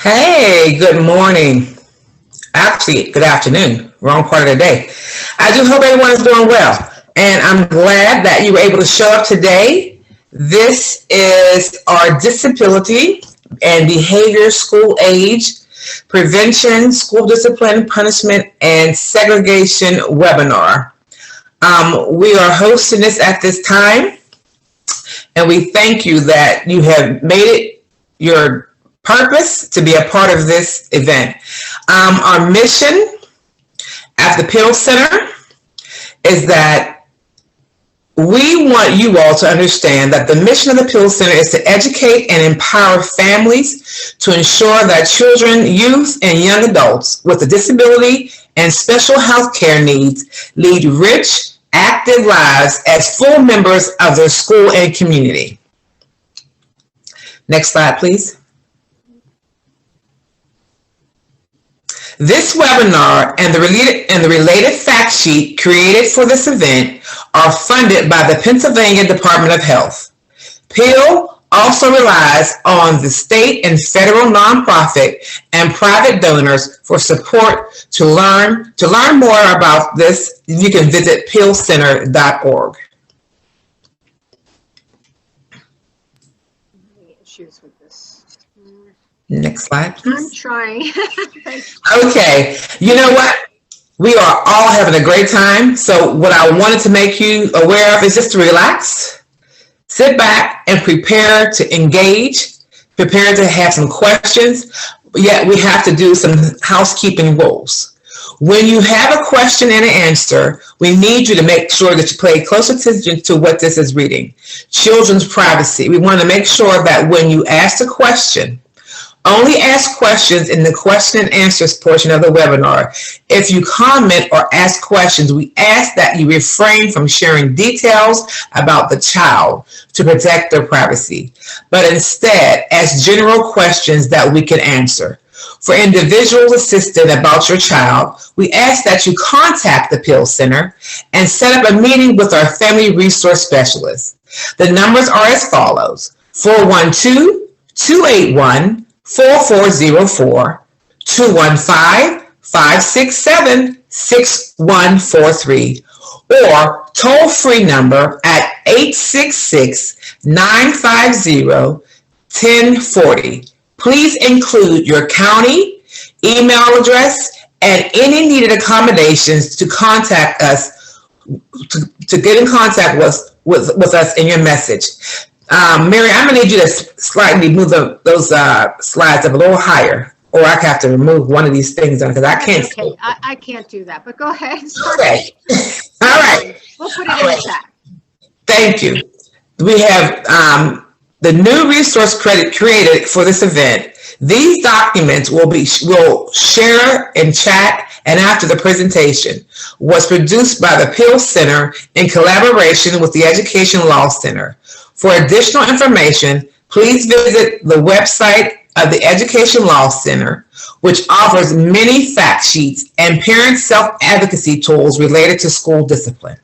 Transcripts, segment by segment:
Hey, good morning. Actually, good afternoon. Wrong part of the day. I do hope everyone is doing well. And I'm glad that you were able to show up today. This is our disability and behavior school age prevention, school discipline, punishment, and segregation webinar. We are hosting this at this time, and we thank you that you have made it your purpose to be a part of this event. Our mission at the Pill Center is that we want you all to understand that the mission of the Pill Center is to educate and empower families to ensure that children, youth, and young adults with a disability and special health care needs lead rich, active lives as full members of their school and community. Next slide, please. This webinar and the related fact sheet created for this event are funded by the Pennsylvania Department of Health. PIL also relies on the state and federal nonprofit and private donors for support. To learn more about this, you can visit pillcenter.org. Issues with this. Next slide, please. I'm trying. Okay, you know what? We are all having a great time. So what I wanted to make you aware of is just to relax, sit back, and prepare to engage, prepare to have some questions, yet we have to do some housekeeping rules. When you have a question and an answer, we need you to make sure that you pay close attention to what this is reading. Children's privacy. We want to make sure that when you ask a question, only ask questions in the question and answers portion of the webinar. If you comment or ask questions, we ask that you refrain from sharing details about the child to protect their privacy, but instead ask general questions that we can answer. For individual assistance about your child, we ask that you contact the Pill Center and set up a meeting with our family resource specialist. The numbers are as follows: 412-281-4404, 215-567-6143, or toll-free number at 866-950-1040. Please include your county, email address, and any needed accommodations to contact us, to get in contact with us in your message. Mary, I'm going to need you to slightly move those slides up a little higher, or I have to remove one of these things because I can't. Okay, I can't do that, but go ahead. Okay. All right. We'll put it in the chat. Thank you. We have the new resource credit created for this event. These documents will share in chat and after the presentation. Was produced by the Pill Center in collaboration with the Education Law Center. For additional information, please visit the website of the Education Law Center, which offers many fact sheets and parent self-advocacy tools related to school discipline.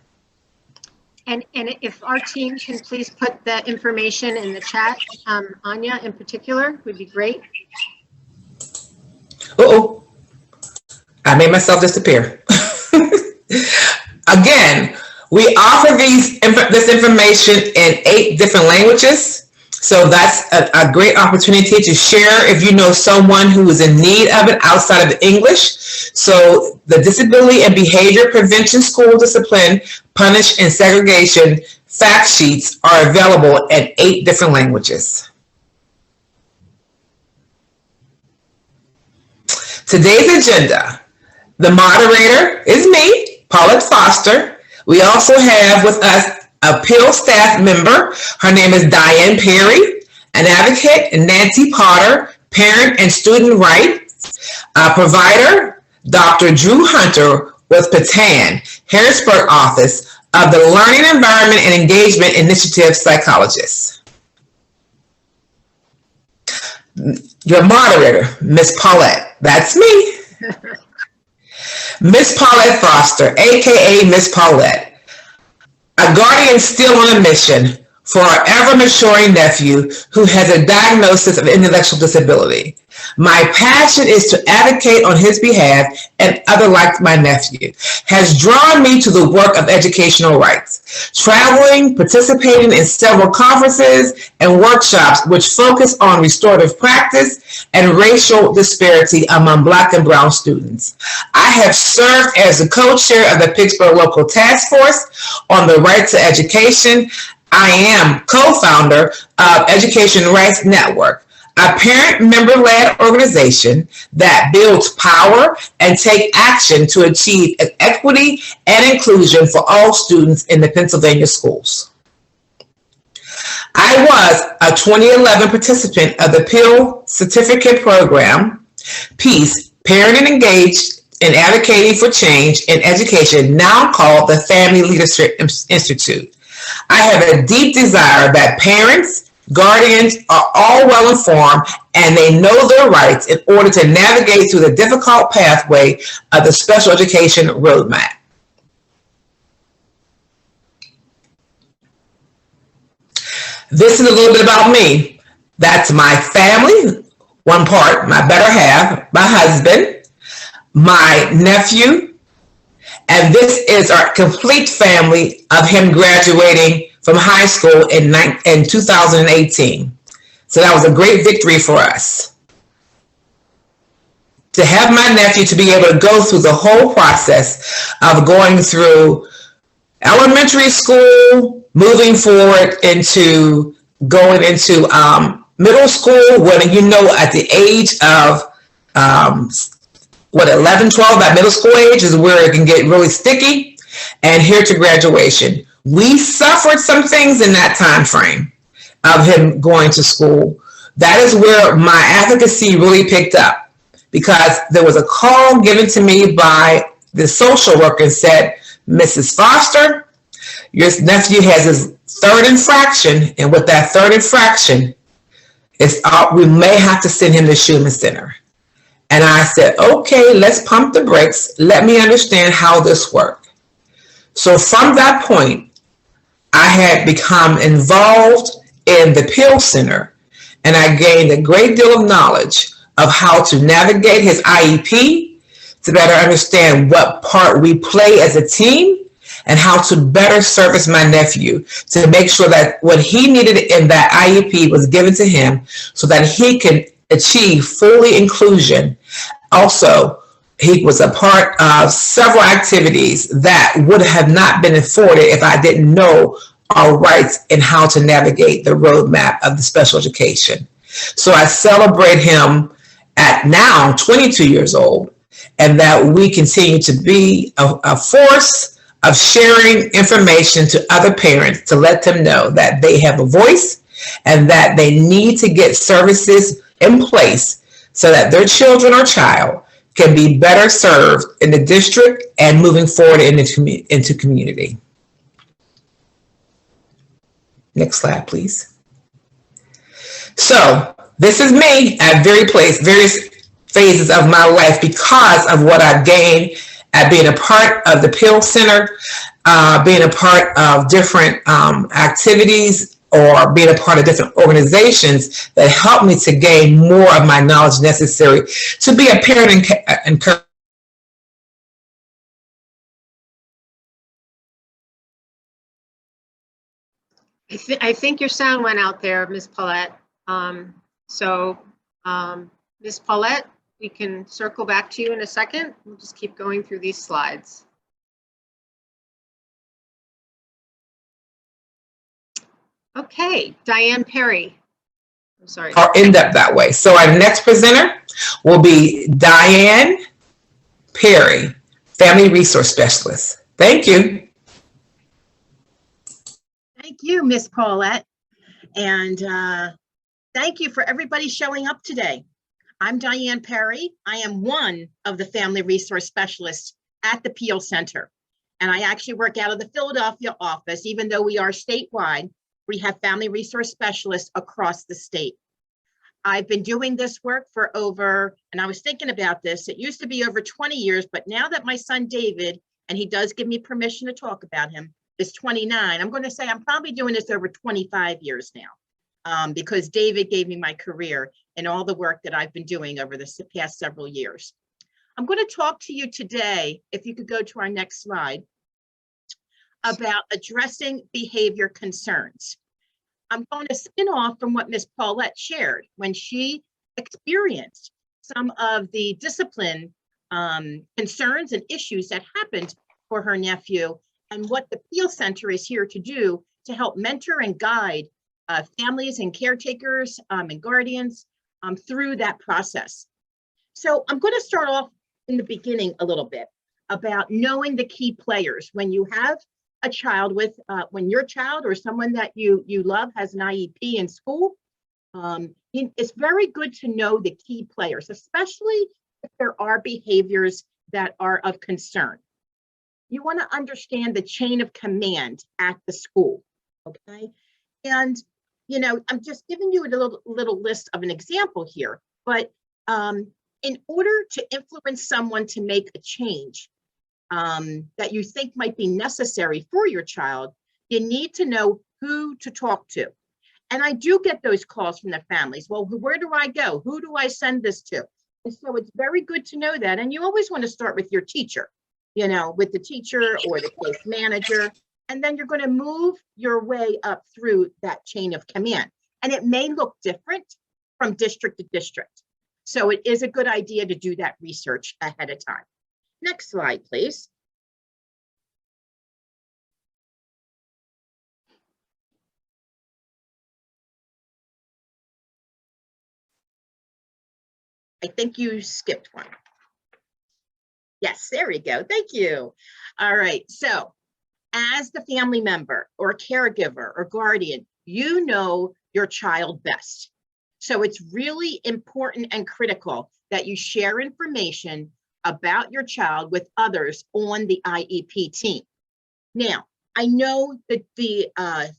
And if our team can please put the information in the chat, Anya in particular, would be great. Uh-oh, I made myself disappear. Again, we offer this information in 8 different languages. So that's a great opportunity to share if you know someone who is in need of it outside of English. So the Disability and Behavior Prevention, School Discipline, Punish, and Segregation fact sheets are available in 8 different languages. Today's agenda. The moderator is me, Paulette Foster. We also have with us a Pill staff member. Her name is Diane Perry, an advocate, Nancy Potter, parent and student rights, a provider, Dr. Drew Hunter with Patan, Harrisburg office of the Learning Environment and Engagement Initiative psychologist. Your moderator, Miss Paulette, that's me. Miss Paulette Foster, AKA Miss Paulette, a guardian still on a mission for our ever maturing nephew who has a diagnosis of intellectual disability. My passion is to advocate on his behalf, and other like my nephew has drawn me to the work of educational rights, traveling, participating in several conferences and workshops which focus on restorative practice and racial disparity among Black and Brown students. I have served as the co-chair of the Pittsburgh Local Task Force on the Right to Education. I am co-founder of Education Rights Network, a parent member-led organization that builds power and takes action to achieve equity and inclusion for all students in the Pennsylvania schools. I was a 2011 participant of the Peel Certificate Program, Peace, Parent Engaged in Advocating for Change in Education, now called the Family Leadership Institute. I have a deep desire that parents, guardians are all well informed and they know their rights in order to navigate through the difficult pathway of the special education roadmap. This is a little bit about me. That's my family, one part, my better half, my husband, my nephew, and this is our complete family of him graduating from high school in 2018. So that was a great victory for us. To have my nephew to be able to go through the whole process of going through elementary school, moving forward into going into middle school, when you know at the age of 11, 12, that middle school age is where it can get really sticky, and here to graduation. We suffered some things in that time frame of him going to school. That is where my advocacy really picked up, because there was a call given to me by the social worker and said, Mrs. Foster, your nephew has his third infraction, and with that third infraction, we may have to send him to Schumann Center. And I said, okay, let's pump the brakes. Let me understand how this works. So from that point, I had become involved in the Peel Center, and I gained a great deal of knowledge of how to navigate his IEP, to better understand what part we play as a team, and how to better service my nephew to make sure that what he needed in that IEP was given to him so that he can achieve fully inclusion. Also, he was a part of several activities that would have not been afforded if I didn't know our rights and how to navigate the roadmap of the special education. So I celebrate him at now 22 years old, and that we continue to be a force of sharing information to other parents to let them know that they have a voice and that they need to get services in place so that their children or child can be better served in the district and moving forward into community. Next slide, please. So this is me at various phases of my life because of what I've gained at being a part of the Peel Center, being a part of different activities, or being a part of different organizations that help me to gain more of my knowledge necessary to be a parent and I think your sound went out there, Ms. Paulette. Ms. Paulette, we can circle back to you in a second. We'll just keep going through these slides. Okay, Diane Perry. I'm sorry. Or end up that way. So our next presenter will be Diane Perry, Family Resource Specialist. Thank you. Thank you, Miss Paulette. And thank you for everybody showing up today. I'm Diane Perry. I am one of the Family Resource Specialists at the Peel Center. And I actually work out of the Philadelphia office. Even though we are statewide, we have Family Resource Specialists across the state. I've been doing this work for over, and I was thinking about this, it used to be over 20 years, but now that my son David, and he does give me permission to talk about him, is 29. I'm going to say I'm probably doing this over 25 years now, because David gave me my career and all the work that I've been doing over the past several years. I'm going to talk to you today, if you could go to our next slide, about addressing behavior concerns. I'm going to spin off from what Ms. Paulette shared when she experienced some of the discipline concerns and issues that happened for her nephew, and what the Peel Center is here to do to help mentor and guide families and caretakers and guardians through that process. So I'm going to start off in the beginning a little bit about knowing the key players. When you have a child with, when your child or someone that you love has an IEP in school, it's very good to know the key players, especially if there are behaviors that are of concern. You want to understand the chain of command at the school, okay? And, you know, I'm just giving you a little list of an example here, but in order to influence someone to make a change that you think might be necessary for your child, you need to know who to talk to. And I do get those calls from the families. Well, where do I go? Who do I send this to? And so it's very good to know that. And you always want to start with your teacher, you know, with the teacher or the case manager. And then you're going to move your way up through that chain of command. And it may look different from district to district. So it is a good idea to do that research ahead of time. Next slide, please. I think you skipped one. Yes, there we go. Thank you. All right. So as the family member or caregiver or guardian, you know your child best. So it's really important and critical that you share information about your child with others on the IEP team. Now, I know that the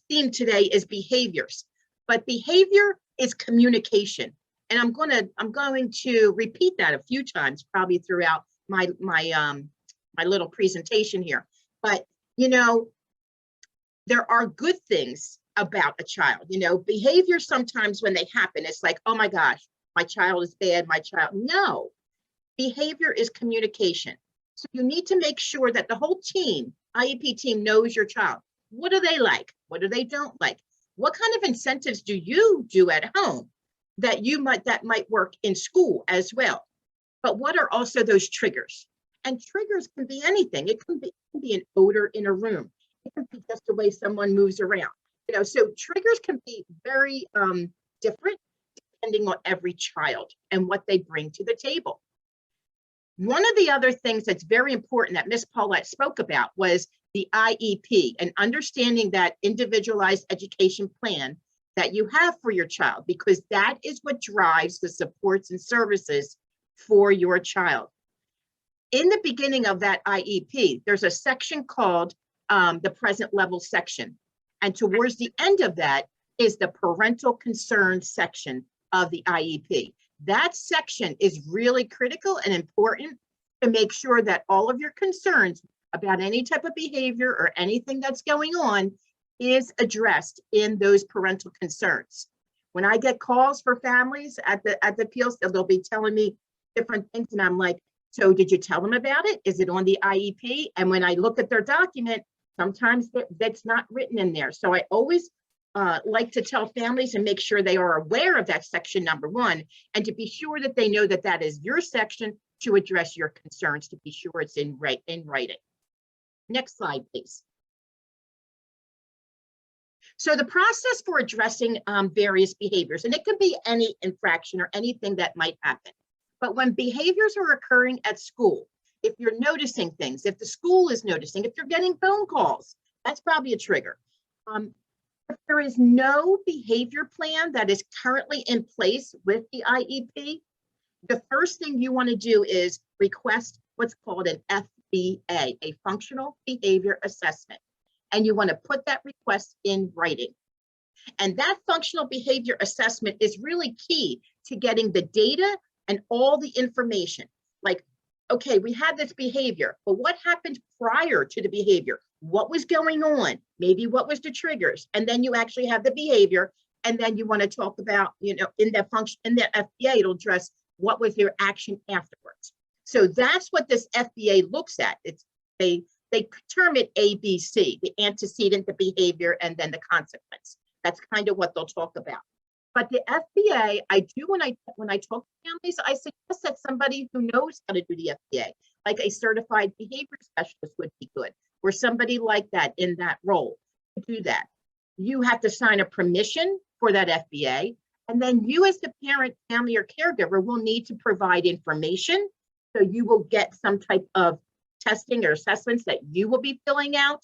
theme today is behaviors, but behavior is communication. And I'm going to repeat that a few times, probably throughout my little presentation here. But, you know, there are good things about a child. You know, behavior sometimes when they happen, it's like, oh my gosh, my child is bad, my child. No, behavior is communication. So you need to make sure that the whole team, IEP team, knows your child. What do they like? What do they don't like? What kind of incentives do you do at home that might work in school as well? But what are also those triggers? And triggers can be anything. It can be an odor in a room. It can be just the way someone moves around. You know, so triggers can be very different depending on every child and what they bring to the table. One of the other things that's very important that Ms. Paulette spoke about was the IEP and understanding that individualized education plan that you have for your child, because that is what drives the supports and services for your child. In the beginning of that IEP, there's a section called the present level section. And towards the end of that is the parental concern section of the IEP. That section is really critical and important to make sure that all of your concerns about any type of behavior or anything that's going on is addressed in those parental concerns. When I get calls for families at the appeals, they'll be telling me different things, and I'm like, so did you tell them about it? Is it on the IEP? And when I look at their document, sometimes that's not written in there. So I always like to tell families and make sure they are aware of that section number one, and to be sure that they know that that is your section to address your concerns, to be sure it's in writing. Next slide, please. So the process for addressing various behaviors, and it can be any infraction or anything that might happen. But when behaviors are occurring at school, if you're noticing things, if the school is noticing, if you're getting phone calls, that's probably a trigger. If there is no behavior plan that is currently in place with the IEP, the first thing you want to do is request what's called an FBA, a functional behavior assessment. And you want to put that request in writing. And that functional behavior assessment is really key to getting the data and all the information. Like, okay, we had this behavior, but what happened prior to the behavior? What was going on? Maybe what was the triggers? And then you actually have the behavior. And then you want to talk about, in that function, in the FBA, it'll address what was their action afterwards. So that's what this FBA looks at. They term it ABC, the antecedent, the behavior, and then the consequence. That's kind of what they'll talk about. But the FBA, I do when I talk to families, I suggest that somebody who knows how to do the FBA, like a certified behavior specialist would be good, or somebody like that in that role to do that. You have to sign a permission for that FBA, and then you as the parent, family, or caregiver will need to provide information. So you will get some type of testing or assessments that you will be filling out,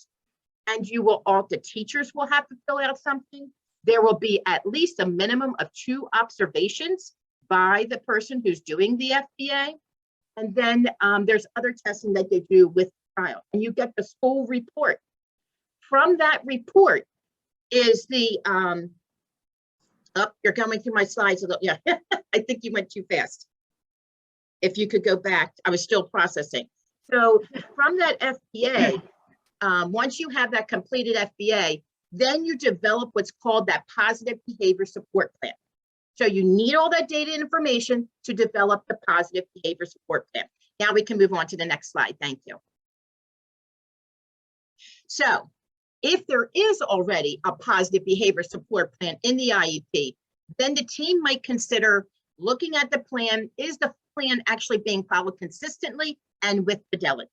and the teachers will have to fill out something. There will be at least a minimum of 2 observations by the person who's doing the FBA. And then there's other testing that they do with the child, and you get the school report. From that report is the, you're going through my slides a little, yeah, I think you went too fast. If you could go back, I was still processing. So from that FBA, once you have that completed FBA, then you develop what's called that positive behavior support plan. So you need all that data and information to develop the positive behavior support plan. Now we can move on to the next slide. Thank you. So if there is already a positive behavior support plan in the IEP, then the team might consider looking at the plan. Is the plan actually being followed consistently and with fidelity?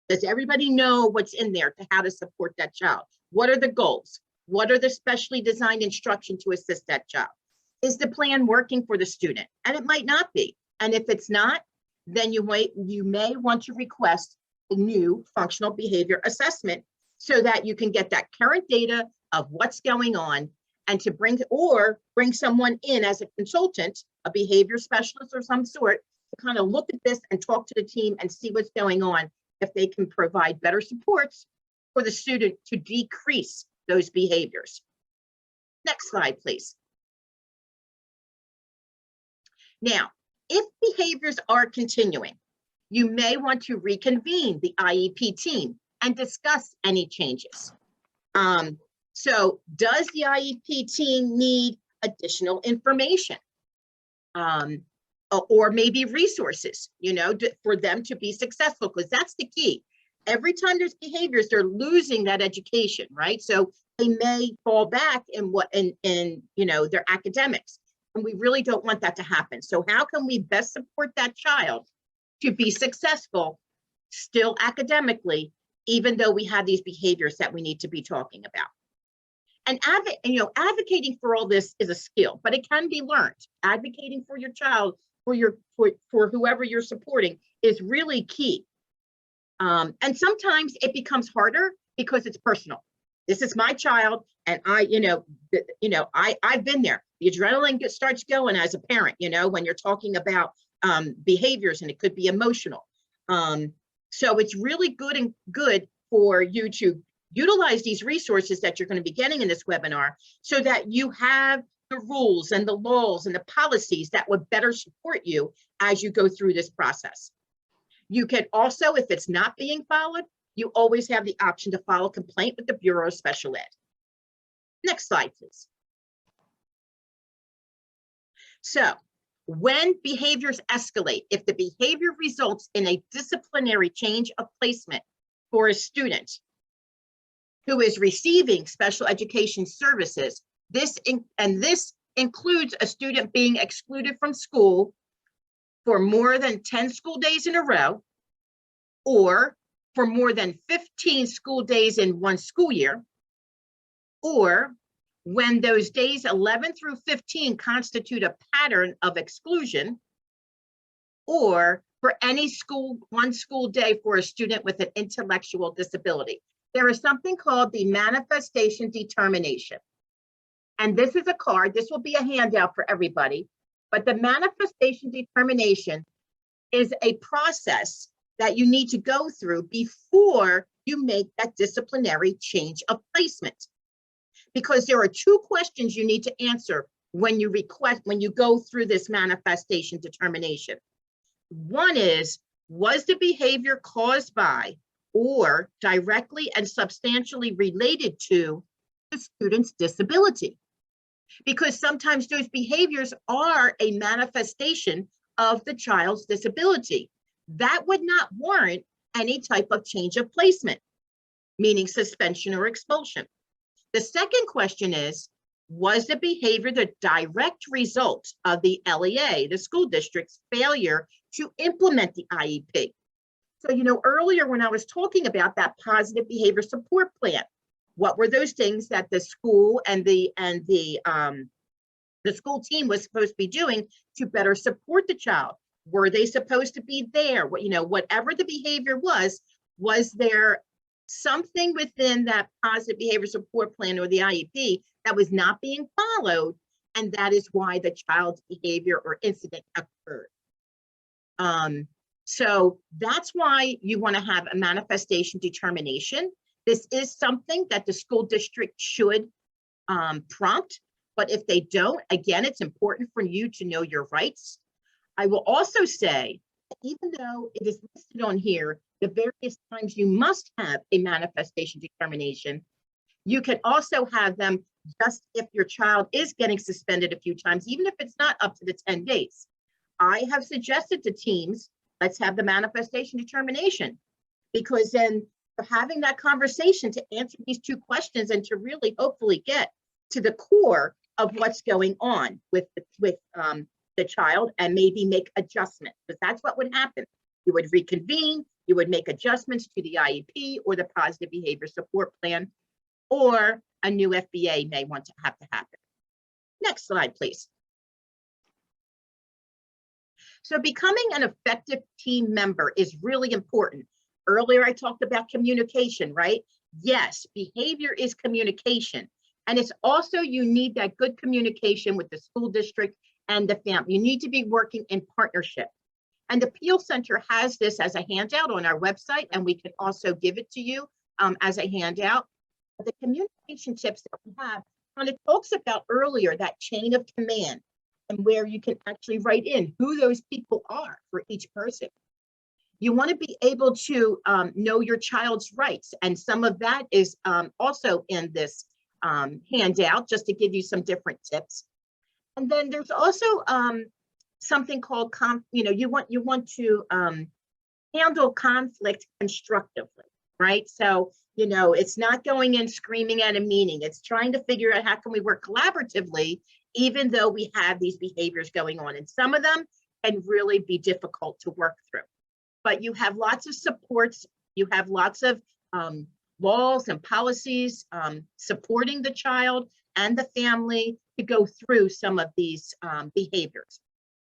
Does everybody know what's in there to how to support that child? What are the goals? What are the specially designed instruction to assist that child? Is the plan working for the student? And it might not be. And if it's not, then you may want to request a new functional behavior assessment so that you can get that current data of what's going on, and to bring someone in as a consultant, a behavior specialist or some sort, to kind of look at this and talk to the team and see what's going on, if they can provide better supports for the student to decrease those behaviors. Next slide, please. Now, if behaviors are continuing, you may want to reconvene the IEP team and discuss any changes. So does the IEP team need additional information? Or maybe resources, for them to be successful, because that's the key. Every time there's behaviors, they're losing that education, right? So they may fall back in their academics, and we really don't want that to happen. So how can we best support that child to be successful still academically, even though we have these behaviors that we need to be talking about? And advocating for all this is a skill, but it can be learned. Advocating for your child, for whoever you're supporting, is really key. And sometimes it becomes harder because it's personal. This is my child, and I've been there. The adrenaline starts going as a parent, when you're talking about behaviors, and it could be emotional. So it's really good for you to utilize these resources that you're going to be getting in this webinar, so that you have the rules and the laws and the policies that would better support you as you go through this process. You can also, if it's not being followed, you always have the option to file a complaint with the Bureau of Special Ed. Next slide, please. So when behaviors escalate, if the behavior results in a disciplinary change of placement for a student who is receiving special education services, this includes a student being excluded from school for more than 10 school days in a row, or for more than 15 school days in one school year, or when those days 11 through 15 constitute a pattern of exclusion, or for any one school day for a student with an intellectual disability. There is something called the manifestation determination. And this is a card. This will be a handout for everybody. But the manifestation determination is a process that you need to go through before you make that disciplinary change of placement. Because there are 2 questions you need to answer when you go through this manifestation determination. One is, Was the behavior caused by or directly and substantially related to the student's disability? Because sometimes those behaviors are a manifestation of the child's disability. That would not warrant any type of change of placement, meaning suspension or expulsion. The second question is, was the behavior the direct result of the LEA, the school district's failure to implement the IEP? So, earlier when I was talking about that positive behavior support plan, what were those things that the school and the school team was supposed to be doing to better support the child? Were they supposed to be there? Whatever the behavior was there something within that positive behavior support plan or the IEP that was not being followed? And that is why the child's behavior or incident occurred. So that's why you want to have a manifestation determination. This is something that the school district should prompt, but if they don't, again, it's important for you to know your rights. I will also say, even though it is listed on here, the various times you must have a manifestation determination, you can also have them just if your child is getting suspended a few times, even if it's not up to the 10 days. I have suggested to teams, let's have the manifestation determination, because then having that conversation to answer these two questions and to really hopefully get to the core of what's going on with the child and maybe make adjustments, because that's what would happen. You would reconvene, you would make adjustments to the IEP or the positive behavior support plan, or a new FBA may want to happen. Next slide, please. So becoming an effective team member is really important. Earlier, I talked about communication, right? Yes, behavior is communication. And it's also, you need that good communication with the school district and the family. You need to be working in partnership. And the Peel Center has this as a handout on our website, and we can also give it to you as a handout. The communication tips that we have kind of talks about earlier that chain of command, and where you can actually write in who those people are for each person. You want to be able to know your child's rights, and some of that is also in this handout, just to give you some different tips. And then there's also something called you want to handle conflict constructively, right? So it's not going in screaming at a meeting. It's trying to figure out how can we work collaboratively, even though we have these behaviors going on, and some of them can really be difficult to work through. But you have lots of supports, you have lots of laws and policies supporting the child and the family to go through some of these behaviors.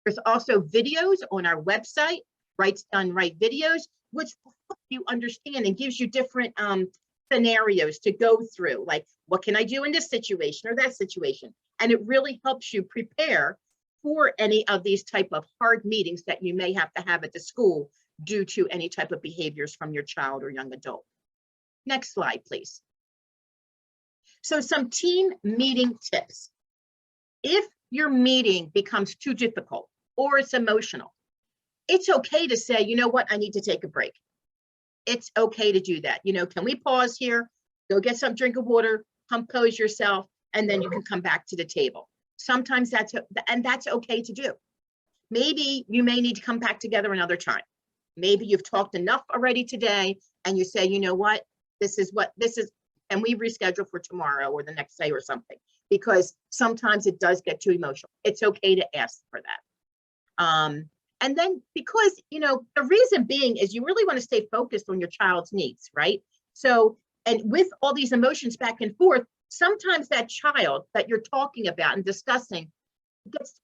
There's also videos on our website, Rights Done Right videos, which will help you understand and gives you different scenarios to go through, like what can I do in this situation or that situation? And it really helps you prepare for any of these type of hard meetings that you may have to have at the school due to any type of behaviors from your child or young adult. Next slide, please. So some team meeting tips. If your meeting becomes too difficult or it's emotional, it's okay to say, you know what, I need to take a break. It's okay to do that. Can we pause here, go get some drink of water, compose yourself, and then you can come back to the table. Sometimes that's okay to do. Maybe you may need to come back together another time. Maybe you've talked enough already today and you say, you know what, this is, and we reschedule for tomorrow or the next day or something, because sometimes it does get too emotional. It's okay to ask for that. And then because, the reason being is you really want to stay focused on your child's needs, right? So, and with all these emotions back and forth, sometimes that child that you're talking about and discussing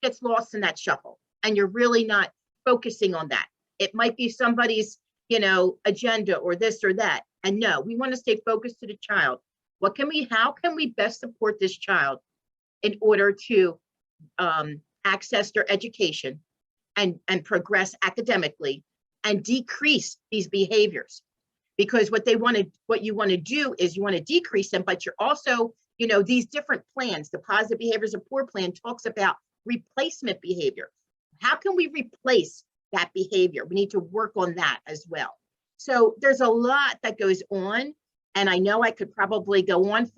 gets lost in that shuffle, and you're really not focusing on that. It might be somebody's, agenda or this or that. And no, we want to stay focused to the child. How can we best support this child in order to access their education and progress academically and decrease these behaviors? Because what you want to do is you want to decrease them, but you're also, these different plans, the positive behavior support plan talks about replacement behavior. How can we replace that behavior. We need to work on that as well. So there's a lot that goes on. And I know I could probably go on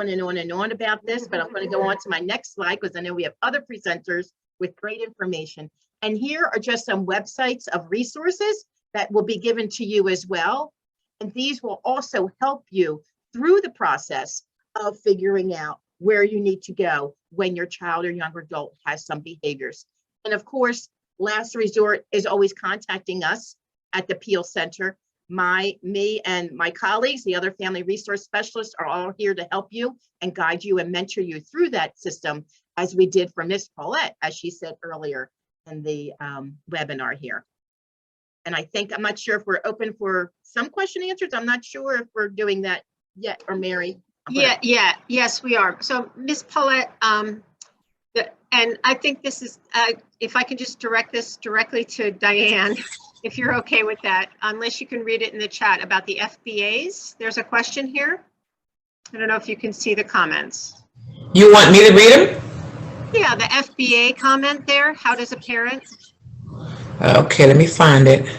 and on and on about this, but I'm going to go on to my next slide because I know we have other presenters with great information. And here are just some websites of resources that will be given to you as well. And these will also help you through the process of figuring out where you need to go when your child or young adult has some behaviors. And of course, last resort is always contacting us at the Peel Center. Me and my colleagues, the other family resource specialists, are all here to help you and guide you and mentor you through that system, as we did for Miss Paulette, as she said earlier in the webinar here. And I think, I'm not sure if we're open for some question and answers. I'm not sure if we're doing that yet, or Mary. Yes, we are. So Miss Paulette, and I think this is, if I can just direct this directly to Diane, if you're okay with that, unless you can read it in the chat about the FBAs. There's a question here. I don't know if you can see the comments. You want me to read them? Yeah, the FBA comment there. How does a parent? Okay, let me find it.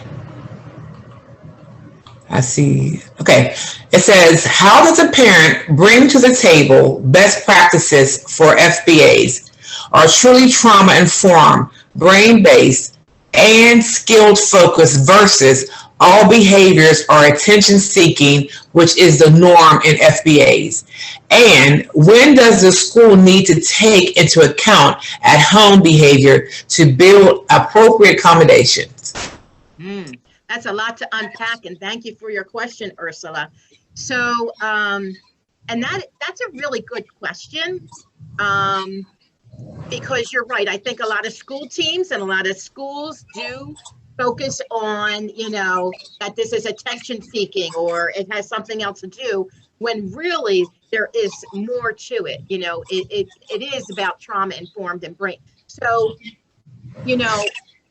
I see. Okay. It says, how does a parent bring to the table best practices for FBAs? Are truly trauma-informed, brain-based, and skilled focus versus all behaviors are attention-seeking, which is the norm in FBAs? And when does the school need to take into account at-home behavior to build appropriate accommodations? That's a lot to unpack, and thank you for your question, Ursula. So, and that's a really good question, because you're right. I think a lot of school teams and a lot of schools do focus on, that this is attention seeking or it has something else to do, when really there is more to it. It is about trauma informed and brain. So,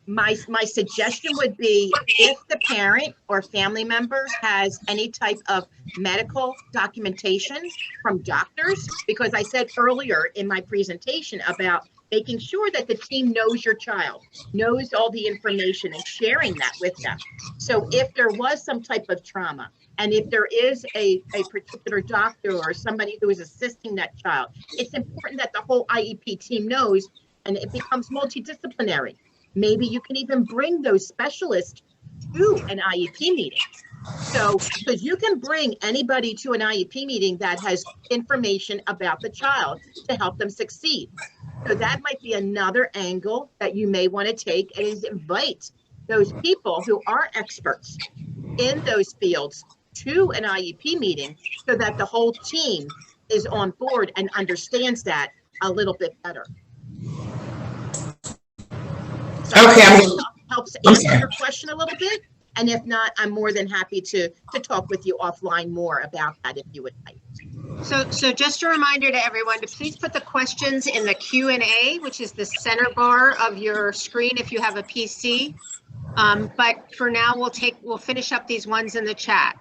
my suggestion would be, if the parent or family member has any type of medical documentation from doctors, because I said earlier in my presentation about making sure that the team knows your child, knows all the information, and sharing that with them. So if there was some type of trauma, and if there is a particular doctor or somebody who is assisting that child, it's important that the whole IEP team knows, and it becomes multidisciplinary. Maybe you can even bring those specialists to an IEP meeting. So, because you can bring anybody to an IEP meeting that has information about the child to help them succeed. So that might be another angle that you may want to take, and is invite those people who are experts in those fields to an IEP meeting, so that the whole team is on board and understands that a little bit better. So Okay. helps answer your question a little bit. And if not, I'm more than happy to talk with you offline more about that if you would like. So just a reminder to everyone to please put the questions in the Q&A, which is the center bar of your screen if you have a PC. But for now, we'll finish up these ones in the chat.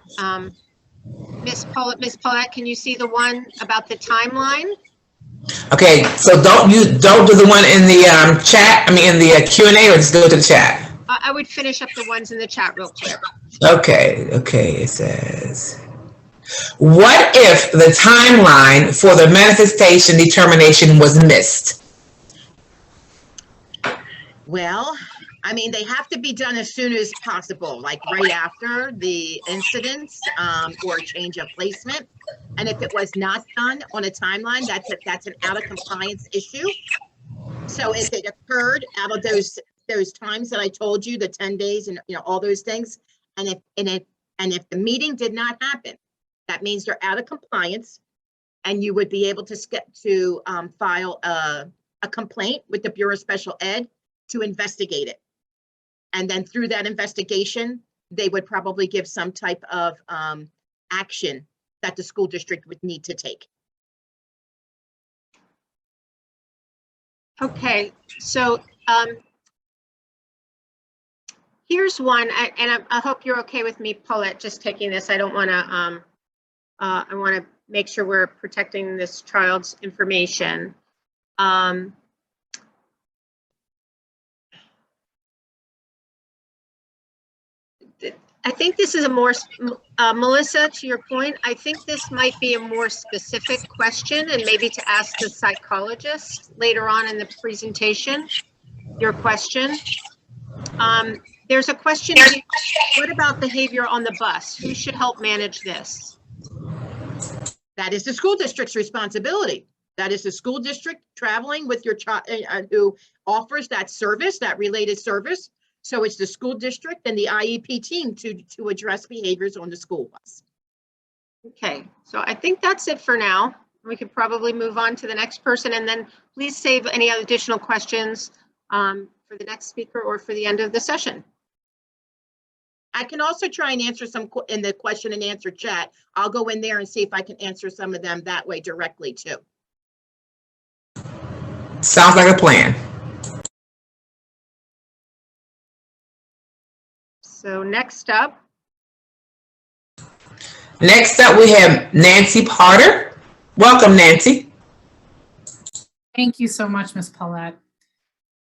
Miss Paulette, can you see the one about the timeline? Okay, so don't do the one in the chat. In the Q&A, or just go to the chat. I would finish up the ones in the chat real quick. Okay. It says, what if the timeline for the manifestation determination was missed? Well, they have to be done as soon as possible, like right after the incidents or change of placement. And if it was not done on a timeline, that's an out of compliance issue. So if it occurred out of those times that I told you, the 10 days and all those things, and if the meeting did not happen, that means they're out of compliance, and you would be able to file a complaint with the Bureau of Special Ed to investigate it. And then through that investigation, they would probably give some type of action that the school district would need to take. Okay, so here's one, and I hope you're okay with me, Paulette, just taking this. I don't want to, I want to make sure we're protecting this child's information. I think this is a more, Melissa, to your point, I think this might be a more specific question and maybe to ask the psychologist later on in the presentation, your question. There's a question, what about behavior on the bus? Who should help manage this? That is the school district's responsibility. That is the school district traveling with your child who offers that service, that related service. So it's the school district and the IEP team to address behaviors on the school bus. Okay, so I think that's it for now. We could probably move on to the next person, and then please save any additional questions for the next speaker or for the end of the session. I can also try and answer some in the question and answer chat. I'll go in there and see if I can answer some of them that way directly too. Sounds like a plan. So next up. Next up, we have Nancy Potter. Welcome, Nancy. Thank you so much, Ms. Paulette.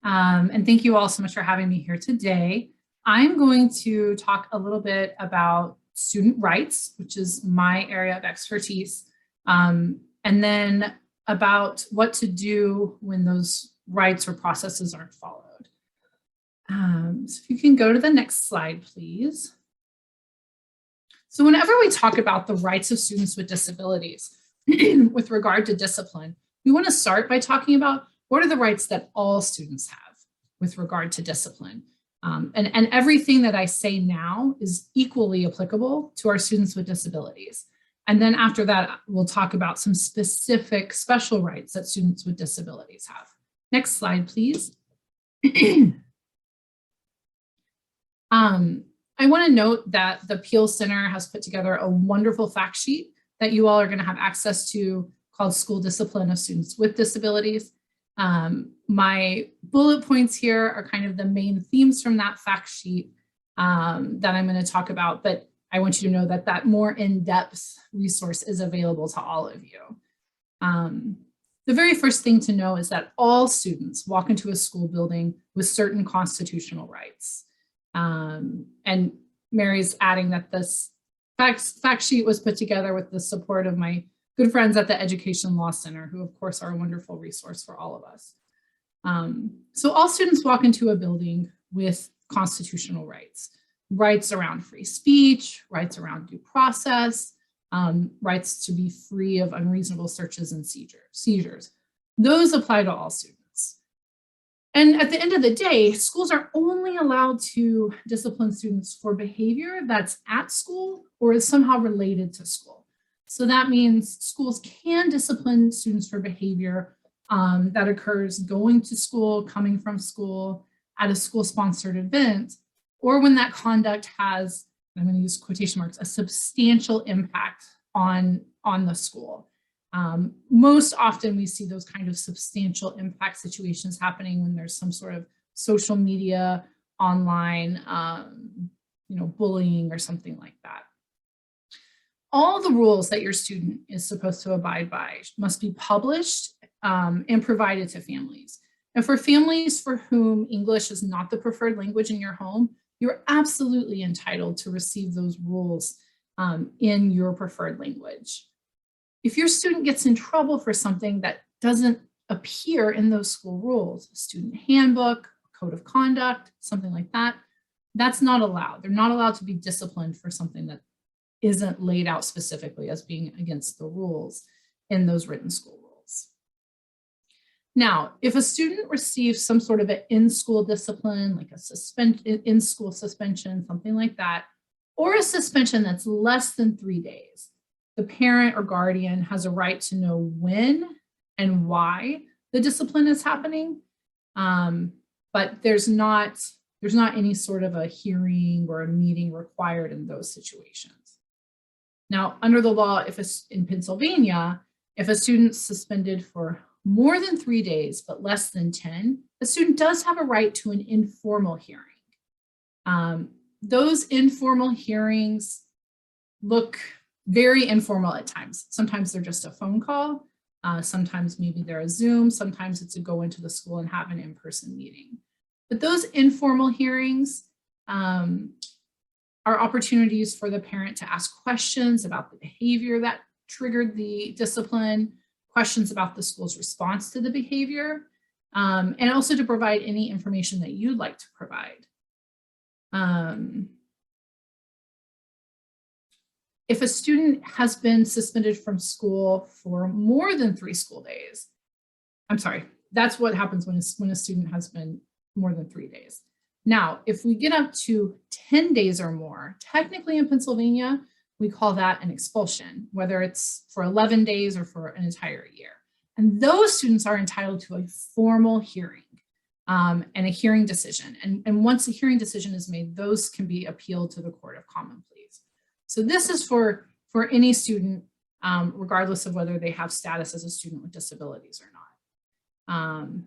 And thank you all so much for having me here today. I'm going to talk a little bit about student rights, which is my area of expertise, and then about what to do when those rights or processes aren't followed. So if you can go to the next slide, please. So whenever we talk about the rights of students with disabilities with regard to discipline, we want to start by talking about what are the rights that all students have with regard to discipline. And everything that I say now is equally applicable to our students with disabilities. And then after that, we'll talk about some specific special rights that students with disabilities have. Next slide, please. I want to note that the Peel Center has put together a wonderful fact sheet that you all are going to have access to called School Discipline of Students with Disabilities. My bullet points here are kind of the main themes from that fact sheet that I'm going to talk about, but I want you to know that that more in-depth resource is available to all of you. The very first thing to know is that all students walk into a school building with certain constitutional rights. And Mary's adding that this fact sheet was put together with the support of my good friends at the Education Law Center, who of course are a wonderful resource for all of us. So all students walk into a building with constitutional rights. Rights around free speech, rights around due process, rights to be free of unreasonable searches and seizures. Those apply to all students. And at the end of the day, schools are only allowed to discipline students for behavior that's at school or is somehow related to school. So that means schools can discipline students for behavior that occurs going to school, coming from school, at a school-sponsored event, or when that conduct has, I'm going to use quotation marks, a substantial impact on the school. Most often we see those kind of substantial impact situations happening when there's some sort of social media, online, bullying or something like that. All the rules that your student is supposed to abide by must be published and provided to families. And for families for whom English is not the preferred language in your home, you're absolutely entitled to receive those rules in your preferred language. If your student gets in trouble for something that doesn't appear in those school rules, a student handbook, code of conduct, something like that, that's not allowed. They're not allowed to be disciplined for something that isn't laid out specifically as being against the rules in those written school rules. Now, if a student receives some sort of an in-school discipline, like a in-school suspension, something like that, or a suspension that's less than 3 days, the parent or guardian has a right to know when and why the discipline is happening, but there's not any sort of a hearing or a meeting required in those situations. Now, under the law, in Pennsylvania, if a student's suspended for more than 3 days, but less than 10, the student does have a right to an informal hearing. Those informal hearings look very informal at times. Sometimes they're just a phone call. Sometimes maybe they're a Zoom. Sometimes it's a go into the school and have an in-person meeting. But those informal hearings are opportunities for the parent to ask questions about the behavior that triggered the discipline, questions about the school's response to the behavior, and also to provide any information that you'd like to provide. If a student has been suspended from school for more than 3 school days, I'm sorry, that's what happens when a student has been more than 3 days. Now, if we get up to 10 days or more, technically in Pennsylvania, we call that an expulsion, whether it's for 11 days or for an entire year. And those students are entitled to a formal hearing and a hearing decision. And once a hearing decision is made, those can be appealed to the Court of Common Pleas. So this is for any student, regardless of whether they have status as a student with disabilities or not.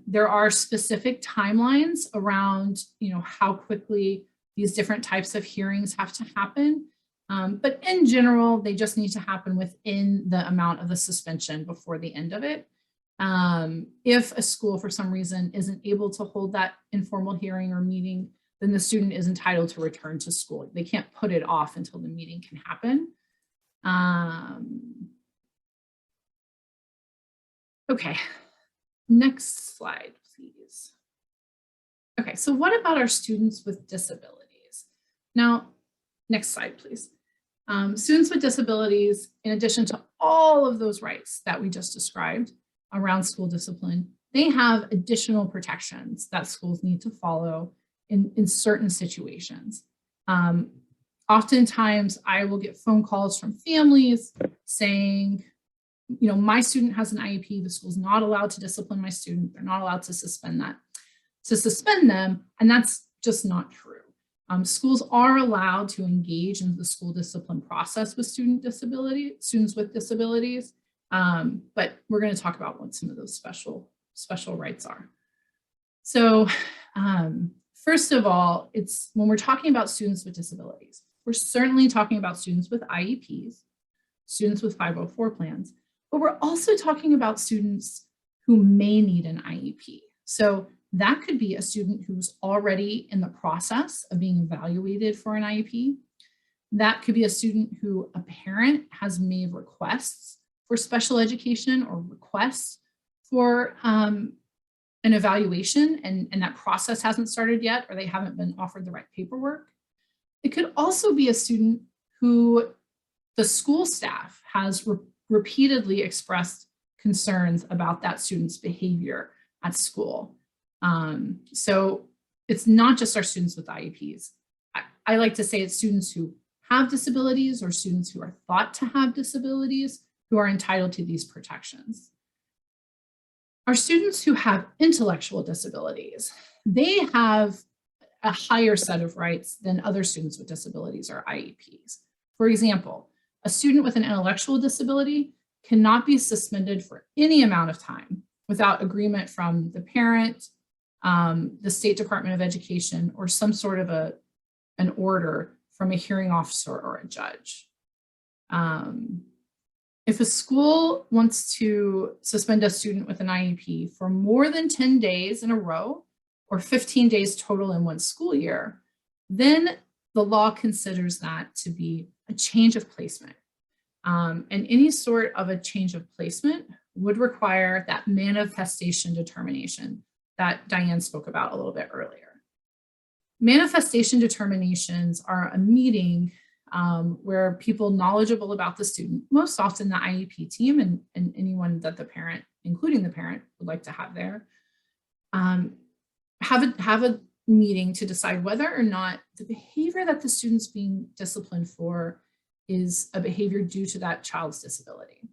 There are specific timelines around, how quickly these different types of hearings have to happen. But in general, they just need to happen within the amount of the suspension before the end of it. If a school for some reason isn't able to hold that informal hearing or meeting, then the student is entitled to return to school. They can't put it off until the meeting can happen. Okay, next slide, please. Okay, so what about our students with disabilities? Now, next slide, please. Students with disabilities, in addition to all of those rights that we just described around school discipline, they have additional protections that schools need to follow in certain situations. Oftentimes, I will get phone calls from families saying, my student has an IEP, the school's not allowed to discipline my student, they're not allowed to suspend them, and that's just not true. Schools are allowed to engage in the school discipline process with students with disabilities, but we're going to talk about what some of those special rights are. So first of all, it's when we're talking about students with disabilities, we're certainly talking about students with IEPs, students with 504 plans, but we're also talking about students who may need an IEP. So that could be a student who's already in the process of being evaluated for an IEP. That could be a student who a parent has made requests for special education or requests for an evaluation and that process hasn't started yet, or they haven't been offered the right paperwork. It could also be a student who the school staff has repeatedly expressed concerns about that student's behavior at school. So it's not just our students with IEPs. I like to say it's students who have disabilities or students who are thought to have disabilities who are entitled to these protections. Our students who have intellectual disabilities, they have a higher set of rights than other students with disabilities or IEPs. For example, a student with an intellectual disability cannot be suspended for any amount of time without agreement from the parent, the State Department of Education, or some sort of an order from a hearing officer or a judge. If a school wants to suspend a student with an IEP for more than 10 days in a row, or 15 days total in one school year, then the law considers that to be a change of placement. And any sort of a change of placement would require that manifestation determination that Diane spoke about a little bit earlier. Manifestation determinations are a meeting where people knowledgeable about the student, most often the IEP team and anyone that the parent, including the parent, would like to have there, have a meeting to decide whether or not the behavior that the student's being disciplined for is a behavior due to that child's disability.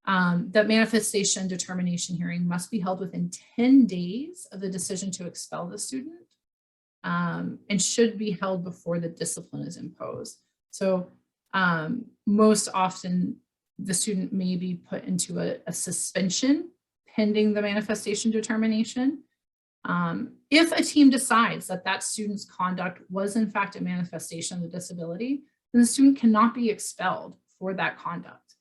That manifestation determination hearing must be held within 10 days of the decision to expel the student and should be held before the discipline is imposed. So most often the student may be put into a suspension pending the manifestation determination. If a team decides that that student's conduct was in fact a manifestation of the disability, then the student cannot be expelled for that conduct,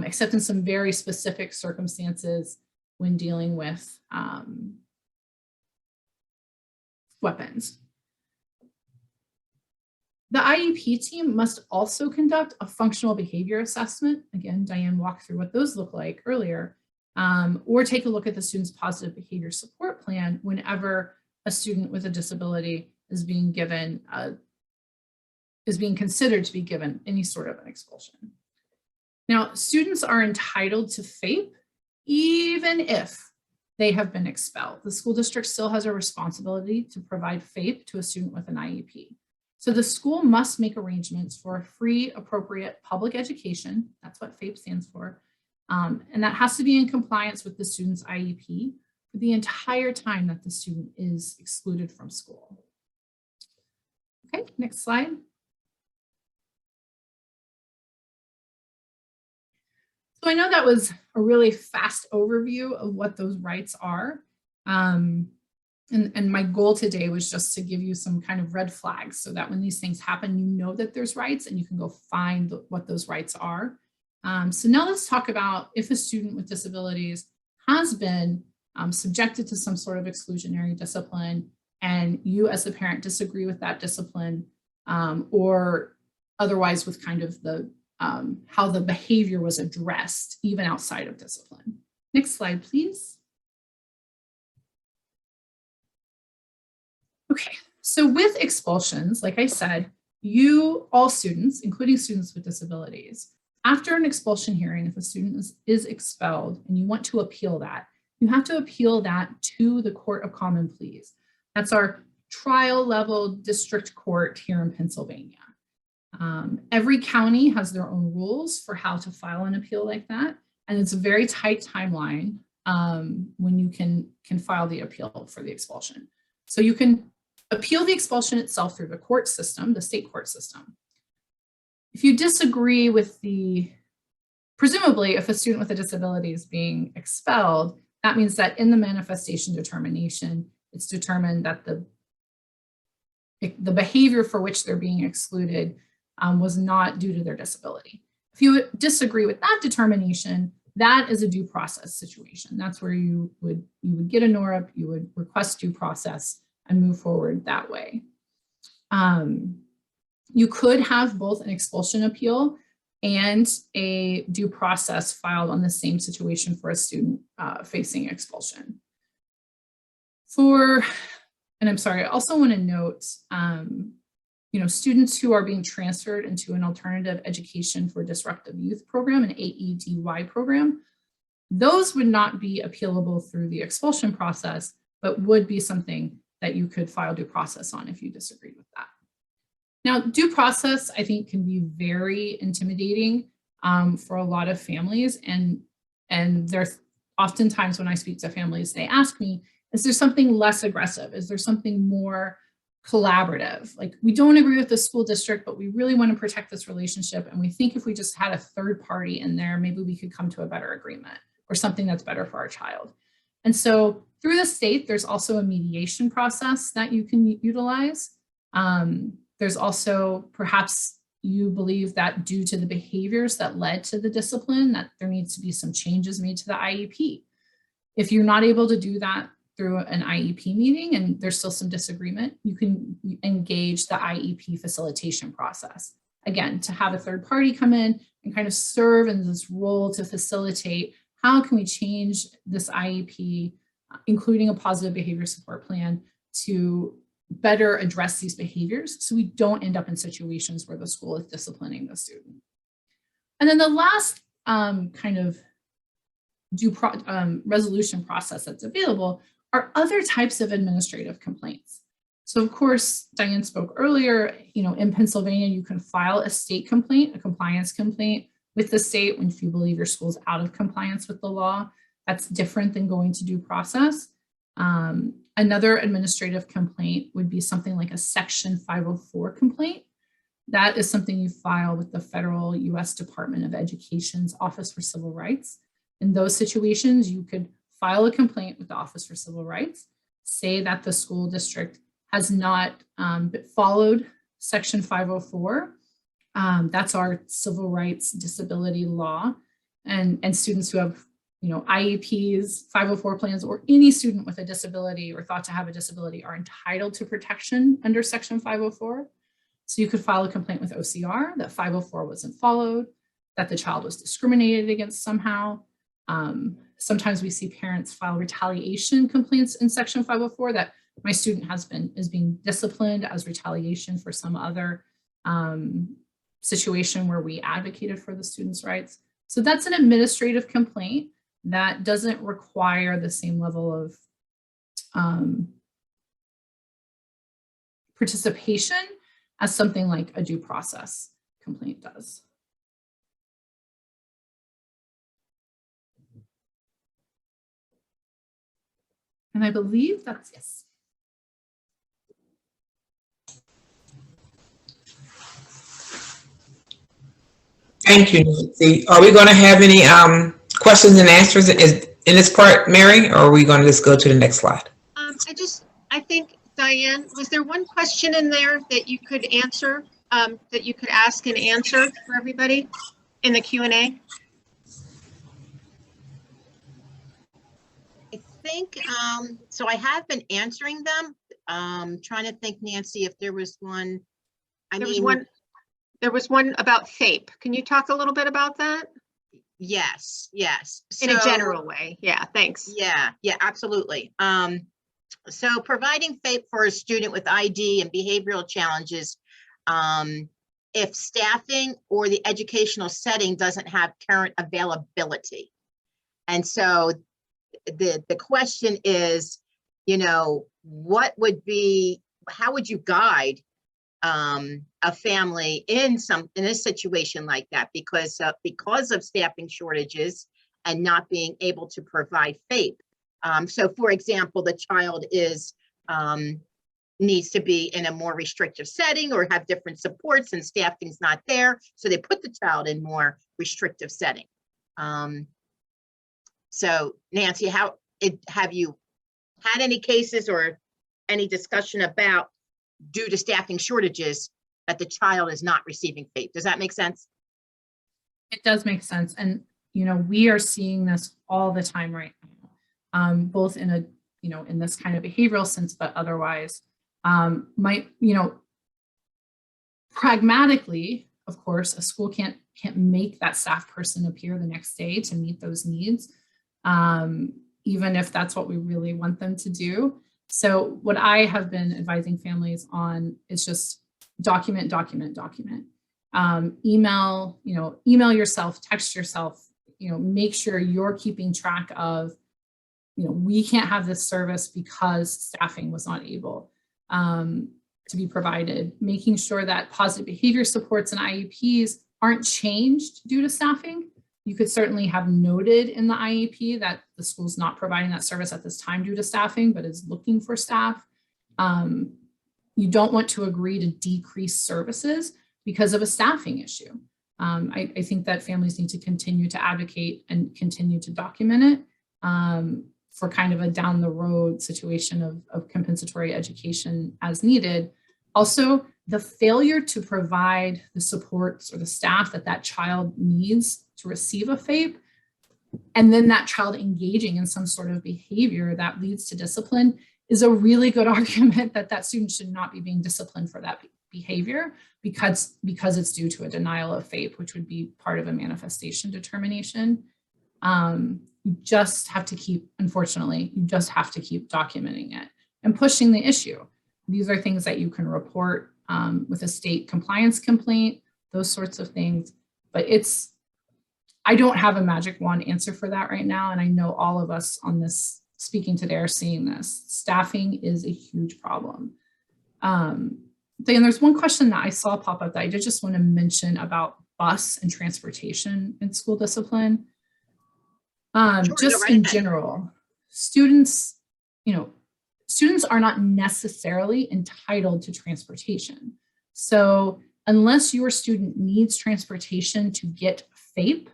except in some very specific circumstances when dealing with weapons. The IEP team must also conduct a functional behavior assessment. Again, Diane walked through what those look like earlier, or take a look at the student's positive behavior support plan whenever a student with a disability is being given, is being considered to be given any sort of an expulsion. Now, students are entitled to FAPE even if they have been expelled. The school district still has a responsibility to provide FAPE to a student with an IEP. So the school must make arrangements for a free, appropriate public education. That's what FAPE stands for. And that has to be in compliance with the student's IEP for the entire time that the student is excluded from school. Okay, next slide. So I know that was a really fast overview of what those rights are. And my goal today was just to give you some kind of red flags so that when these things happen, you know that there's rights and you can go find what those rights are. So now let's talk about if a student with disabilities has been subjected to some sort of exclusionary discipline and you as the parent disagree with that discipline, or otherwise with kind of the how the behavior was addressed even outside of discipline. Next slide, please. Okay, so with expulsions, like I said, all students, including students with disabilities, after an expulsion hearing, if a student is expelled and you want to appeal that, you have to appeal that to the Court of Common Pleas. That's our trial level district court here in Pennsylvania. Every county has their own rules for how to file an appeal like that. And it's a very tight timeline when you can file the appeal for the expulsion. So you can appeal the expulsion itself through the court system, the state court system. If you disagree with presumably if a student with a disability is being expelled, that means that in the manifestation determination, it's determined that the behavior for which they're being excluded was not due to their disability. If you disagree with that determination, that is a due process situation. That's where you would get a NORAP, you would request due process and move forward that way. You could have both an expulsion appeal and a due process filed on the same situation for a student facing expulsion. And I'm sorry, I also want to note, students who are being transferred into an alternative education for disruptive youth program, an AEDY program, those would not be appealable through the expulsion process, but would be something that you could file due process on if you disagreed with that. Now, due process, I think, can be very intimidating for a lot of families. And there's oftentimes when I speak to families, they ask me, is there something less aggressive? Is there something more collaborative? Like, we don't agree with the school district, but we really want to protect this relationship. And we think if we just had a third party in there, maybe we could come to a better agreement or something that's better for our child. And so through the state, there's also a mediation process that you can utilize. There's also, perhaps you believe that due to the behaviors that led to the discipline, that there needs to be some changes made to the IEP. If you're not able to do that through an IEP meeting and there's still some disagreement, you can engage the IEP facilitation process. Again, to have a third party come in and kind of serve in this role to facilitate how can we change this IEP, including a positive behavior support plan, to better address these behaviors so we don't end up in situations where the school is disciplining the student. And then the last kind of resolution process that's available are other types of administrative complaints. So of course, Diane spoke earlier, in Pennsylvania, you can file a state complaint, a compliance complaint with the state when you believe your school's out of compliance with the law. That's different than going to due process. Another administrative complaint would be something like a Section 504 complaint. That is something you file with the federal U.S. Department of Education's Office for Civil Rights. In those situations, you could file a complaint with the Office for Civil Rights, say that the school district has not followed Section 504. That's our civil rights disability law. And students who have IEPs, 504 plans, or any student with a disability or thought to have a disability are entitled to protection under Section 504. So you could file a complaint with OCR that 504 wasn't followed, that the child was discriminated against somehow. Sometimes we see parents file retaliation complaints in section 504 that my student is being disciplined as retaliation for some other situation where we advocated for the student's rights. So that's an administrative complaint that doesn't require the same level of participation as something like a due process complaint does. And I believe that's yes. Thank you, Nancy. Are we going to have any questions and answers in this part, Mary, or are we going to just go to the next slide? I think, Diane, was there one question in there that you could answer, that you could ask and answer for everybody in the Q&A? I think, so I have been answering them. Trying to think, Nancy, if there was one. There was one about FAPE. Can you talk a little bit about that? Yes. In a general way. Yeah, thanks. Yeah, absolutely. So providing FAPE for a student with ID and behavioral challenges, if staffing or the educational setting doesn't have current availability. And so the question is, what would be, how would you guide a family in a situation like that, because of staffing shortages and not being able to provide FAPE. So for example, the child needs to be in a more restrictive setting or have different supports and staffing's not there. So they put the child in more restrictive setting. So Nancy, have you had any cases or any discussion about, due to staffing shortages, that the child is not receiving FAPE? Does that make sense? It does make sense. And, we are seeing this all the time right now, both in in this kind of behavioral sense, but otherwise, pragmatically, of course, a school can't make that staff person appear the next day to meet those needs, even if that's what we really want them to do. So what I have been advising families on is just document. Email yourself, text yourself, make sure you're keeping track of, we can't have this service because staffing was not able to be provided, making sure that positive behavior supports and IEPs aren't changed due to staffing. You could certainly have noted in the IEP that the school's not providing that service at this time due to staffing, but is looking for staff. You don't want to agree to decrease services because of a staffing issue. I think that families need to continue to advocate and continue to document it for kind of a down the road situation of compensatory education as needed. Also, the failure to provide the supports or the staff that child needs to receive a FAPE, and then that child engaging in some sort of behavior that leads to discipline, is a really good argument that student should not be being disciplined for that behavior because it's due to a denial of FAPE, which would be part of a manifestation determination. You just have to keep, unfortunately, documenting it and pushing the issue. These are things that you can report with a state compliance complaint, those sorts of things. But I don't have a magic wand answer for that right now. And I know all of us on this speaking today are seeing this. Staffing is a huge problem. Then there's one question that I saw pop up that I did just want to mention about bus and transportation in school discipline. Just in general, students are not necessarily entitled to transportation. So unless your student needs transportation to get FAPE,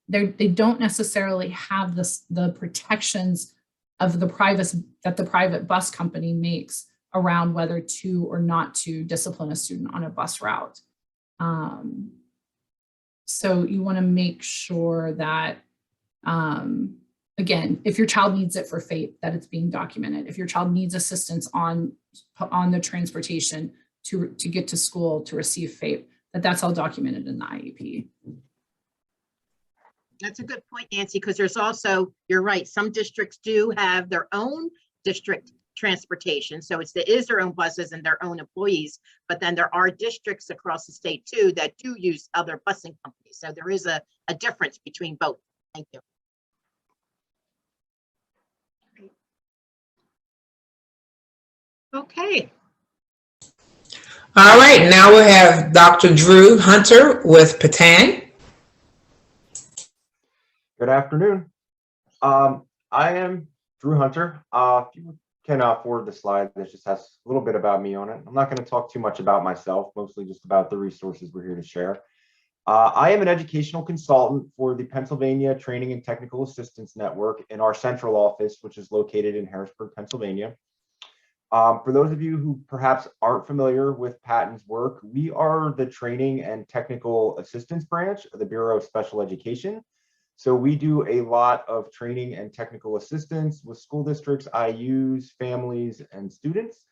they don't necessarily have the protections of the private bus company makes around whether to or not to discipline a student on a bus route. So you want to make sure that, again, if your child needs it for FAPE, that it's being documented. If your child needs assistance on the transportation, to get to school to receive FAPE, that's all documented in the IEP. That's a good point, Nancy, because there's also, you're right, some districts do have their own district transportation. So it is their own buses and their own employees, but then there are districts across the state too that do use other busing companies. So there is a difference between both. Thank you. Okay, All right, now we have Dr. Drew Hunter with Patan. Good afternoon. I am Drew Hunter. If you can forward the slide, this just has a little bit about me on it. I'm not going to talk too much about myself, mostly just about the resources we're here to share. I am an educational consultant for the Pennsylvania Training and Technical Assistance Network in our central office, which is located in Harrisburg, Pennsylvania. For those of you who perhaps aren't familiar with Patan's work, we are the Training and Technical Assistance branch of the Bureau of Special Education. So we do a lot of training and technical assistance with school districts, IUs, families, and students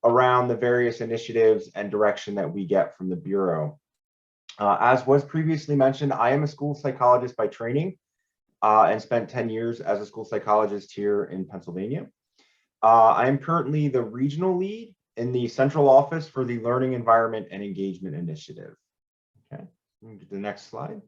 around the various initiatives and direction that we get from the Bureau. As was previously mentioned, I am a school psychologist by training and spent 10 years as a school psychologist here in Pennsylvania. I am currently the regional lead in the central office for the Learning Environment and Engagement Initiative. Okay, move to the next slide.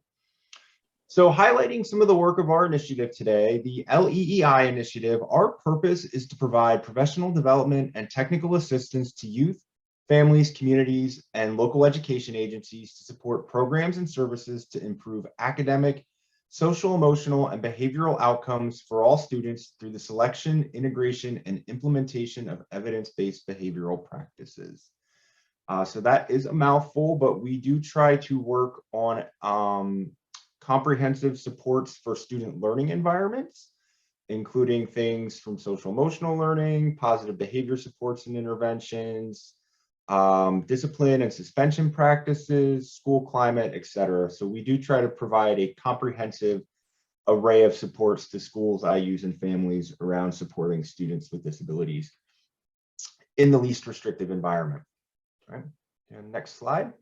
So highlighting some of the work of our initiative today, the LEEI initiative, our purpose is to provide professional development and technical assistance to youth, families, communities, and local education agencies to support programs and services to improve academic, social, emotional, and behavioral outcomes for all students through the selection, integration, and implementation of evidence-based behavioral practices. So that is a mouthful, but we do try to work on comprehensive supports for student learning environments, including things from social emotional learning, positive behavior supports and interventions, discipline and suspension practices, school climate, etc. So we do try to provide a comprehensive array of supports to schools, IUs, and families around supporting students with disabilities in the least restrictive environment. All right, and next slide.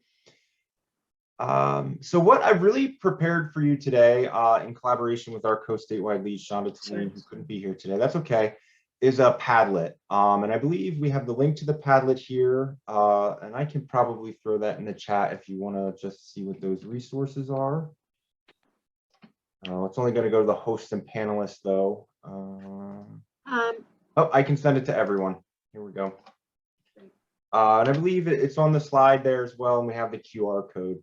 So what I've really prepared for you today, in collaboration with our co-statewide lead, Shonda Tulane, who couldn't be here today, that's okay, is a Padlet. And I believe we have the link to the Padlet here, and I can probably throw that in the chat if you want to just see what those resources are. It's only going to go to the hosts and panelists, though. Oh, I can send it to everyone. Here we go. And I believe it's on the slide there as well, and we have the QR code.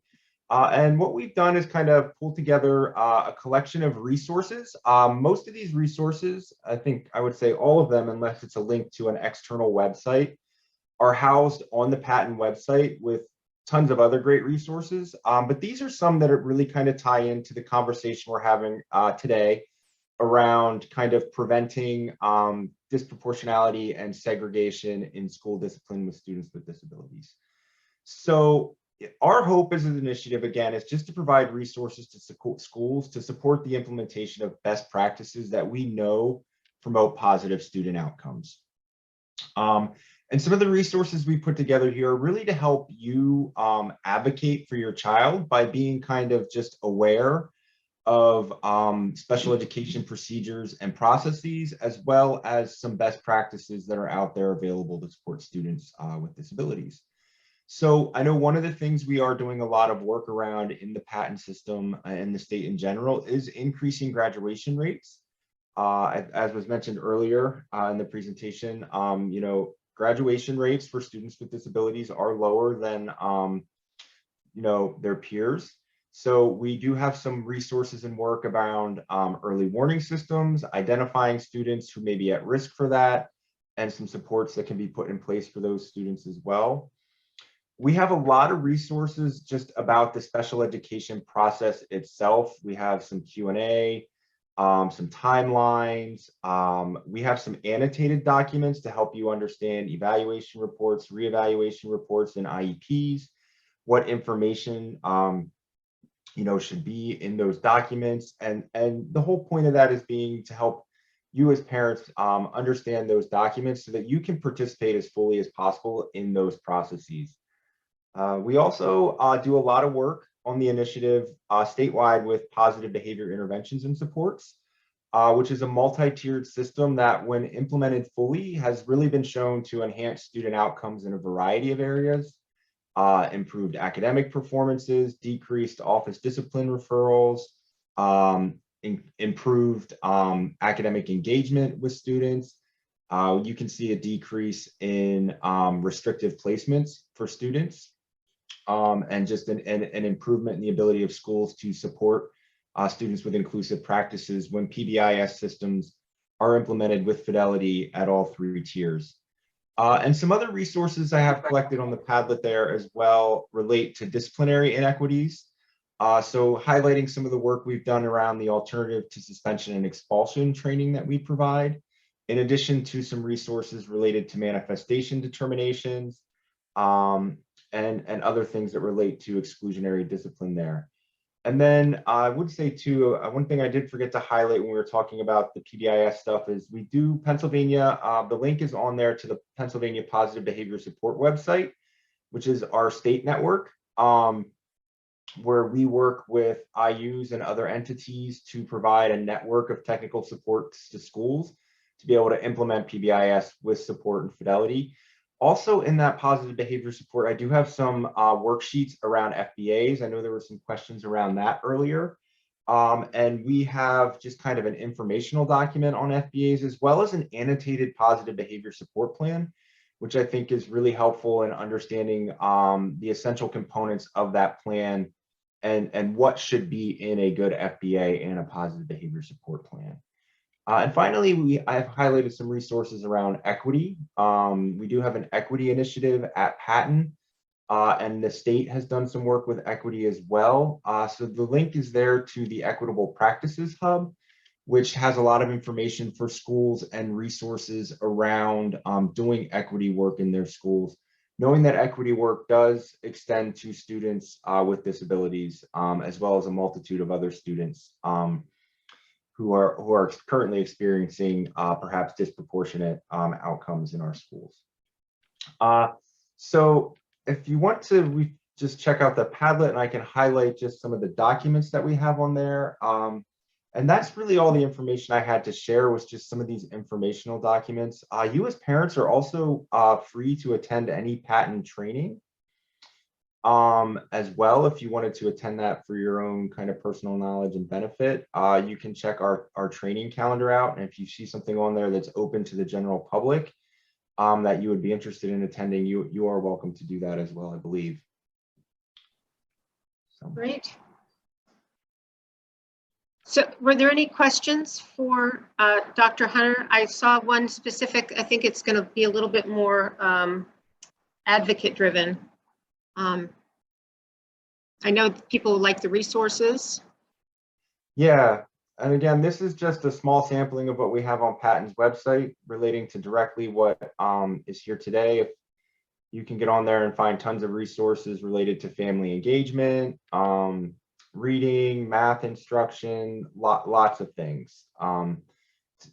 And what we've done is kind of pull together a collection of resources. Most of these resources, I think I would say all of them, unless it's a link to an external website, are housed on the Patan website with tons of other great resources. But these are some that really kind of tie into the conversation we're having today around kind of preventing disproportionality and segregation in school discipline with students with disabilities. So our hope as an initiative, again, is just to provide resources to schools to support the implementation of best practices that we know promote positive student outcomes. And some of the resources we put together here are really to help you advocate for your child by being kind of just aware of special education procedures and processes, as well as some best practices that are out there available to support students with disabilities. So I know one of the things we are doing a lot of work around in the Patan system and the state in general is increasing graduation rates. As was mentioned earlier in the presentation, you know, graduation rates for students with disabilities are lower than, you know, their peers. So we do have some resources and work around early warning systems, identifying students who may be at risk for that, and some supports that can be put in place for those students as well. We have a lot of resources just about the special education process itself. We have some Q&A, some timelines. We have some annotated documents to help you understand evaluation reports, reevaluation reports, and IEPs, what information you know, should be in those documents. And the whole point of that is being to help you as parents understand those documents so that you can participate as fully as possible in those processes. We also do a lot of work on the initiative statewide with positive behavior interventions and supports, which is a multi-tiered system that, when implemented fully, has really been shown to enhance student outcomes in a variety of areas. Improved academic performances, decreased office discipline referrals, improved academic engagement with students. You can see a decrease in restrictive placements for students, and just an improvement in the ability of schools to support students with inclusive practices when PBIS systems are implemented with fidelity at all 3 tiers. And some other resources I have collected on the Padlet there as well relate to disciplinary inequities. So highlighting some of the work we've done around the alternative to suspension and expulsion training that we provide, in addition to some resources related to manifestation determinations, and other things that relate to exclusionary discipline there. And then I would say too, one thing I did forget to highlight when we were talking about the PBIS stuff is we do Pennsylvania, the link is on there to the Pennsylvania Positive Behavior Support website, which is our state network, where we work with IUs and other entities to provide a network of technical supports to schools to be able to implement PBIS with support and fidelity. Also in that positive behavior support, I do have some worksheets around FBAs. I know there were some questions around that earlier. And we have just kind of an informational document on FBAs, as well as an annotated positive behavior support plan, which I think is really helpful in understanding the essential components of that plan and what should be in a good FBA and a positive behavior support plan. And finally, I've highlighted some resources around equity. We do have an equity initiative at Patton, and the state has done some work with equity as well. So the link is there to the Equitable Practices Hub, which has a lot of information for schools and resources around doing equity work in their schools, knowing that equity work does extend to students with disabilities, as well as a multitude of other students who are currently experiencing perhaps disproportionate outcomes in our schools. So if you want to just check out the Padlet, and I can highlight just some of the documents that we have on there. And that's really all the information I had to share, was just some of these informational documents. You as parents are also free to attend any patent training as well. If you wanted to attend that for your own kind of personal knowledge and benefit, you can check our training calendar out. And if you see something on there that's open to the general public that you would be interested in attending, you are welcome to do that as well, I believe. So. Great. So were there any questions for Dr. Hunter? I saw one specific. I think it's going to be a little bit more advocate driven. I know people like the resources. Yeah, and again, this is just a small sampling of what we have on Patton's website relating to directly what is here today. If you can get on there and find tons of resources related to family engagement, reading, math instruction, lots of things,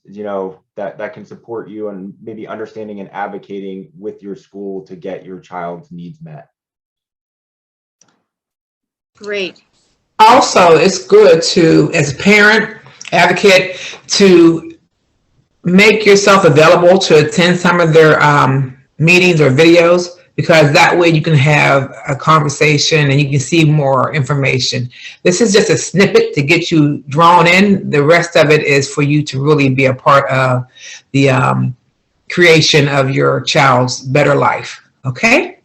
you know, that can support you and maybe understanding and advocating with your school to get your child's needs met. Great. Also, it's good to, as a parent, advocate, to make yourself available to attend some of their meetings or videos, because that way you can have a conversation and you can see more information. This is just a snippet to get you drawn in. The rest of it is for you to really be a part of the creation of your child's better life. Okay?